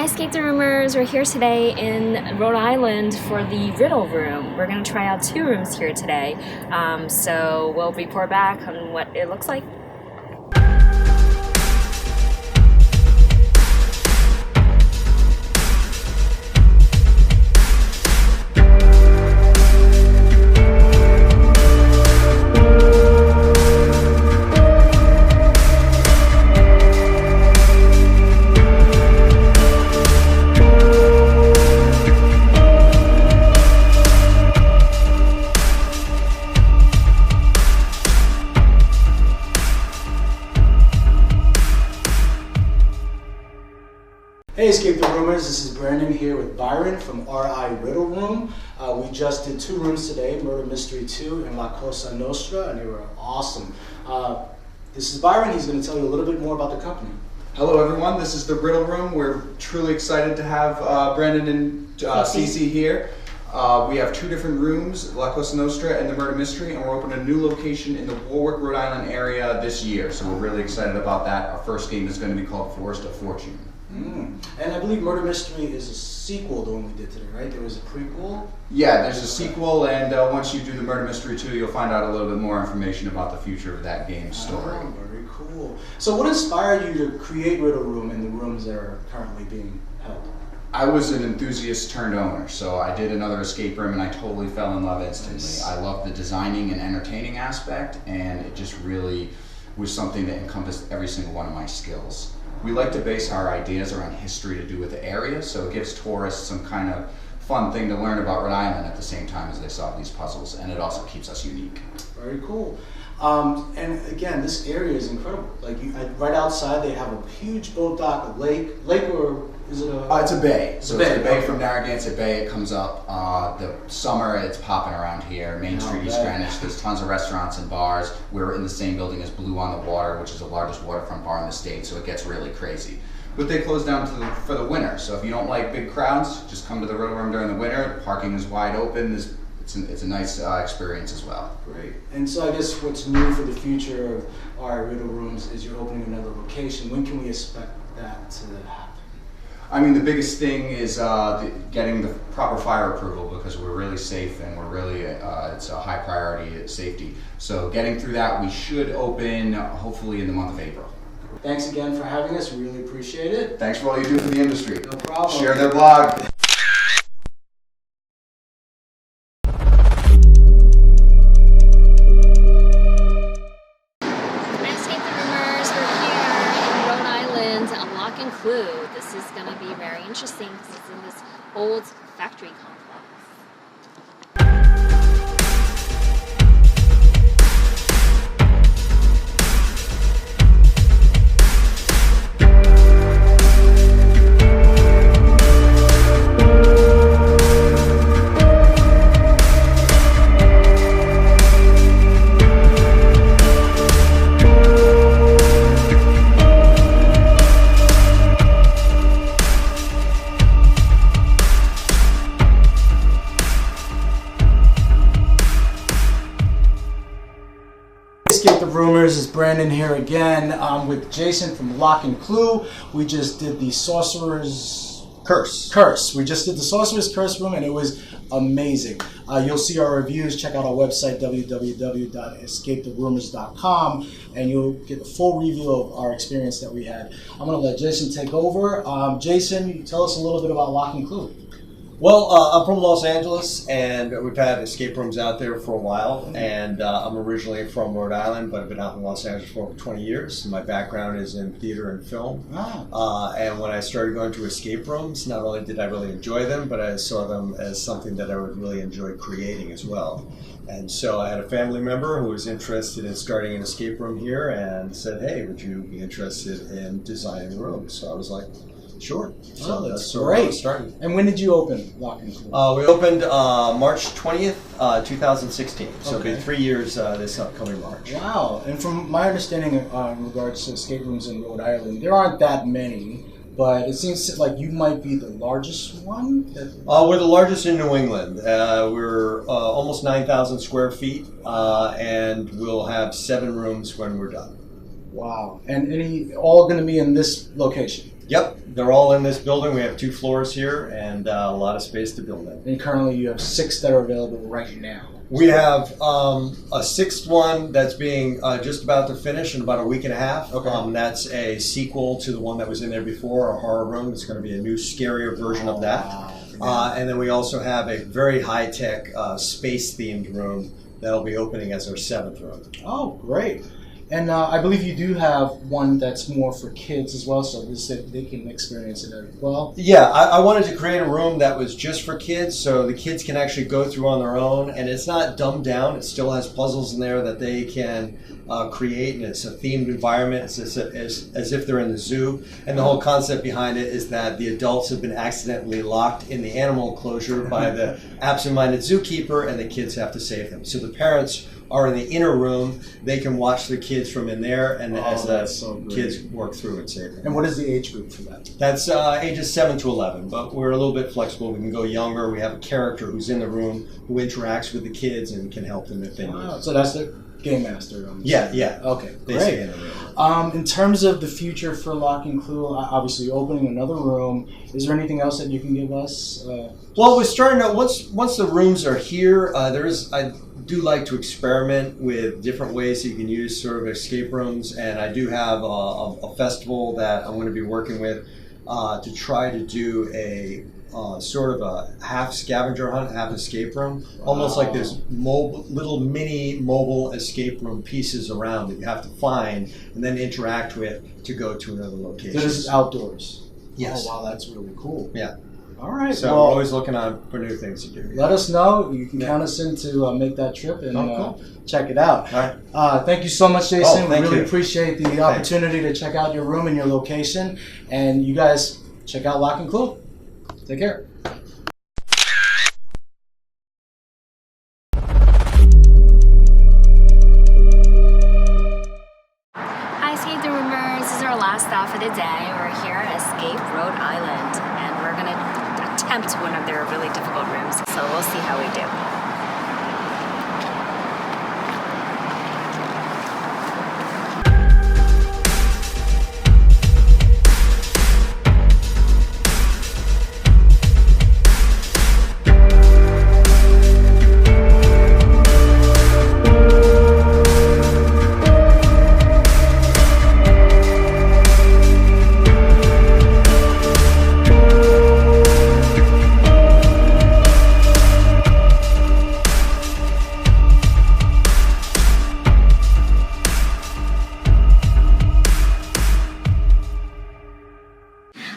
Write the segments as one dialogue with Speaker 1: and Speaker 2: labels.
Speaker 1: Hi, Escape the Roomers. We're here today in Rhode Island for the Riddle Room. We're going to try out 2 rooms here today. So we'll report back on what it looks like.
Speaker 2: Hey Escape the Roomers, this is Brandon here with Byron from Riddle Room. We just did 2 rooms today, Murder Mystery 2 and La Cosa Nostra, and they were awesome. This is Byron, he's going to tell you a little bit more about the company.
Speaker 3: Hello everyone, this is the Riddle Room. We're truly excited to have Brandon and Cece here. We have 2 different rooms, La Cosa Nostra and the Murder Mystery, and we're opening a new location in the Warwick, Rhode Island area this year, so we're really excited about that. Our first game is going to be called Forest of Fortune.
Speaker 2: And I believe Murder Mystery is a sequel to the one we did today, right? There was a prequel?
Speaker 3: Yeah, there's a sequel, and once you do the Murder Mystery 2, you'll find out a little bit more information about the future of that game's story.
Speaker 2: Oh, very cool. So what inspired you to create Riddle Room and the rooms that are currently being held?
Speaker 3: I was an enthusiast turned owner, so I did another escape room and I totally fell in love instantly. Nice. I love the designing and entertaining aspect, and it just really was something that encompassed every single one of my skills. We like to base our ideas around history to do with the area, so it gives tourists some kind of fun thing to learn about Rhode Island at the same time as they solve these puzzles, and it also keeps us unique.
Speaker 2: Very cool. And again, this area is incredible. Like right outside, they have a huge boat dock, a lake, or is it a?
Speaker 3: It's a bay.
Speaker 2: It's a bay
Speaker 3: From Narragansett Bay. It comes up. The summer, it's popping around here. Main Street, East Greenwich. There's tons of restaurants and bars. We're in the same building as Blue on the Water, which is the largest waterfront bar in the state. So it gets really crazy. But they close down for the winter. So if you don't like big crowds, just come to the Riddle Room during the winter. Parking is wide open. It's a nice experience as well.
Speaker 2: Great. And so I guess what's new for the future of our Riddle Rooms is you're opening another location. When can we expect that to happen?
Speaker 3: I mean, the biggest thing is getting the proper fire approval, because we're really safe and we're really, it's a high priority safety. So getting through that, we should open hopefully in the month of April.
Speaker 2: Thanks again for having us. We really appreciate it.
Speaker 3: Thanks for all you do for the industry.
Speaker 2: No problem.
Speaker 3: Share their blog.
Speaker 1: This is going to be very interesting because it's in this old factory complex.
Speaker 2: Escape the Roomers, is Brandon here again with Jason from Lock and Clue. We just did the Sorcerer's Curse. We just did the Sorcerer's Curse room and it was amazing. You'll see our reviews. Check out our website, www.escapetheroomers.com, and you'll get a full review of our experience that we had. I'm going to let Jason take over. Jason, tell us a little bit about Lock and Clue.
Speaker 4: Well, I'm from Los Angeles, and we've had escape rooms out there for a while, and I'm originally from Rhode Island, but I've been out in Los Angeles for over 20 years. My background is in theater and film, and when I started going to escape rooms, not only did I really enjoy them, but I saw them as something that I would really enjoy creating as well. And so I had a family member who was interested in starting an escape room here and said, hey, would you be interested in designing rooms? So I was like, sure.
Speaker 2: So that's great. And when did you open Lock and Clue?
Speaker 4: We opened March 20th, 2016. So it'll be 3 years this upcoming March.
Speaker 2: Wow. And from my understanding in regards to escape rooms in Rhode Island, there aren't that many, but it seems like you might be the largest one?
Speaker 4: We're the largest in New England. We're almost 9,000 square feet, and we'll have 7 rooms when we're done.
Speaker 2: Wow. And all going to be in this location?
Speaker 4: Yep. they're all in this building. We have 2 floors here and a lot of space to build in.
Speaker 2: And currently you have 6 that are available right now.
Speaker 4: We have a 6th one that's being just about to finish in about a week and a half.
Speaker 2: Okay.
Speaker 4: That's a sequel to the one that was in there before, a horror room. It's going to be a new, scarier version of that. And then we also have a very high-tech, space-themed room that'll be opening as our 7th room.
Speaker 2: Oh, great. And I believe you do have one that's more for kids as well, so they can experience it as well.
Speaker 4: Yeah, I wanted to create a room that was just for kids, so the kids can actually go through on their own, and it's not dumbed down. It still has puzzles in there that they can create, and it's a themed environment. It's as if they're in the zoo, and the whole concept behind it is that the adults have been accidentally locked in the animal enclosure by the absent-minded zookeeper, and the kids have to save them. So the parents are in the inner room. They can watch the kids from in there, and as the kids work through it, save them.
Speaker 2: And what is the age group for that?
Speaker 4: That's ages 7 to 11, but we're a little bit flexible. We can go younger. We have a character who's in the room who interacts with the kids and can help them if they need.
Speaker 2: So that's the Game Master.
Speaker 4: Yeah.
Speaker 2: Okay,
Speaker 4: They
Speaker 2: great.
Speaker 4: stay in the room.
Speaker 2: In terms of the future for Lock and Clue, obviously opening another room, is there anything else that you can give us?
Speaker 4: Well, we're starting to, once the rooms are here, I do like to experiment with different ways that you can use sort of escape rooms, and I do have a festival that I'm going to be working with to try to do a sort of a half scavenger hunt, half escape room, almost like there's little mini mobile escape room pieces around that you have to find and then interact with to go to another location.
Speaker 2: This is outdoors.
Speaker 4: Yes.
Speaker 2: Oh, wow, that's really cool.
Speaker 4: Yeah.
Speaker 2: All right.
Speaker 4: So
Speaker 2: well,
Speaker 4: we're always looking on for new things to do.
Speaker 2: let us know. You can count us in to make that trip and
Speaker 4: cool.
Speaker 2: check it out.
Speaker 4: All right.
Speaker 2: Thank you so much, Jason.
Speaker 4: Thank
Speaker 2: we really
Speaker 4: you.
Speaker 2: appreciate the opportunity to check out your room and your location. And you guys check out Lock and Clue. Take care.
Speaker 1: Hi, ESCAPETHEROOMers. This is our last stop for the day. We're here at Escape Rhode Island, and we're going to attempt one of their really difficult rooms. So we'll see how we do.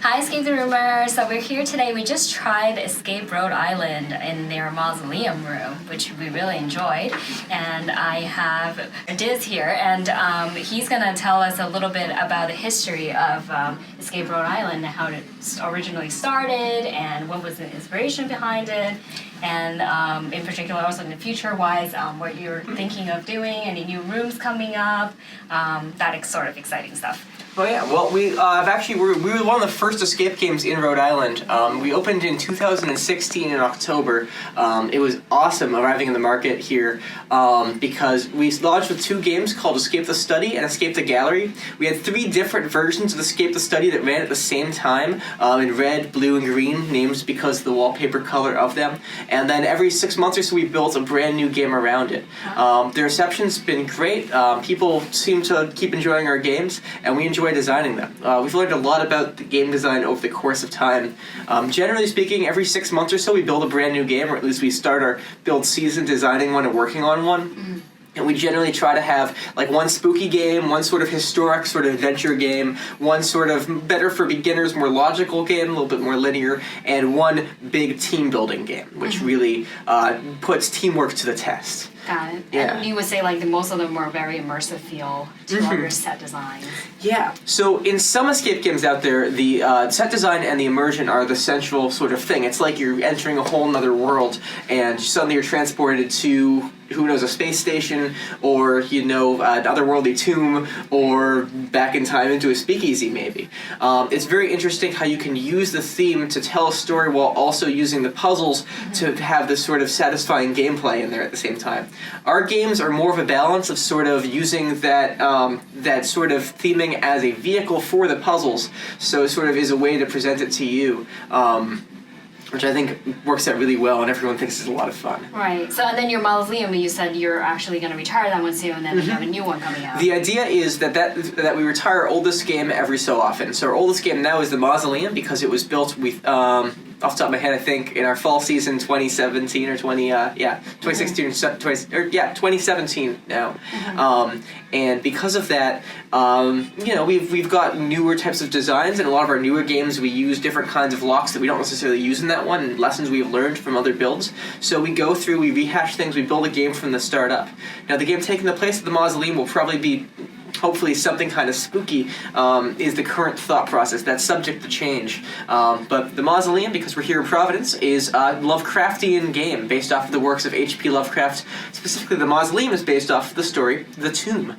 Speaker 1: Hi, ESCAPETHEROOMers. So we're here today. We just tried Escape Rhode Island in their Mausoleum room, which we really enjoyed. And I have Diz here, and he's going to tell us a little bit about the history of Escape Rhode Island, how it originally started, and what was the inspiration behind it. And in particular, also in the future-wise, what you're thinking of doing, any new rooms coming up, that sort of exciting stuff.
Speaker 5: Oh yeah, well we were one of the first escape games in Rhode Island. We opened in 2016 in October. It was awesome arriving in the market here because we launched with 2 games called Escape the Study and Escape the Gallery. We had 3 different versions of Escape the Study that ran at the same time in red, blue, and green, names because of the wallpaper color of them. And then every 6 months or so we built a brand new game around it. The reception's been great. People seem to keep enjoying our games, and we enjoy designing them. We've learned a lot about the game design over the course of time. Generally speaking, every 6 months or so we build a brand new game, or at least we start our build season designing one and working on one. Mm-hmm. And we generally try to have like one spooky game, one sort of historic sort of adventure game, one sort of better for beginners, more logical game, a little bit more linear, and one big team building game, which really puts teamwork to the test.
Speaker 1: Got it.
Speaker 5: Yeah.
Speaker 1: And you would say like most of them are very immersive feel to all your set designs.
Speaker 5: Yeah. So in some escape games out there, the set design and the immersion are the central sort of thing. It's like you're entering a whole nother world, and suddenly you're transported to who knows, a space station, or an otherworldly tomb, or back in time into a speakeasy maybe. It's very interesting how you can use the theme to tell a story while also using the puzzles to have this sort of satisfying gameplay in there at the same time. Our games are more of a balance of sort of using that that sort of theming as a vehicle for the puzzles, so it sort of is a way to present it to you. Which I think works out really well, and everyone thinks it's a lot of fun.
Speaker 1: Right. So, and then your Mausoleum, you said you're actually going to retire that one soon, and then you have a new one coming out.
Speaker 5: The idea is that we retire our oldest game every so often. So our oldest game now is the Mausoleum, because it was built with, off the top of my head, I think in our fall season 2017 or 2016 2017 now. And because of that, we've got newer types of designs, and a lot of our newer games we use different kinds of locks that we don't necessarily use in that one, and lessons we've learned from other builds. So we go through, we rehash things, we build a game from the start up. Now the game taking the place of the Mausoleum will probably be hopefully something kind of spooky, is the current thought process. That's subject to change. But the Mausoleum, because we're here in Providence, is a Lovecraftian game based off of the works of H.P. Lovecraft. Specifically, the Mausoleum is based off of the story The Tomb.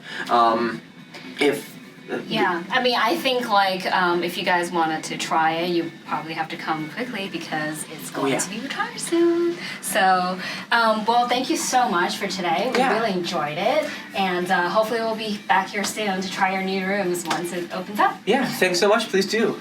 Speaker 1: Yeah, I mean, I think if you guys wanted to try it, you probably have to come quickly because it's going to be retired soon. So, well, thank you so much for today. We really enjoyed it, and hopefully we'll be back here soon to try our new rooms once it opens up.
Speaker 5: Yeah, thanks so much. Please do.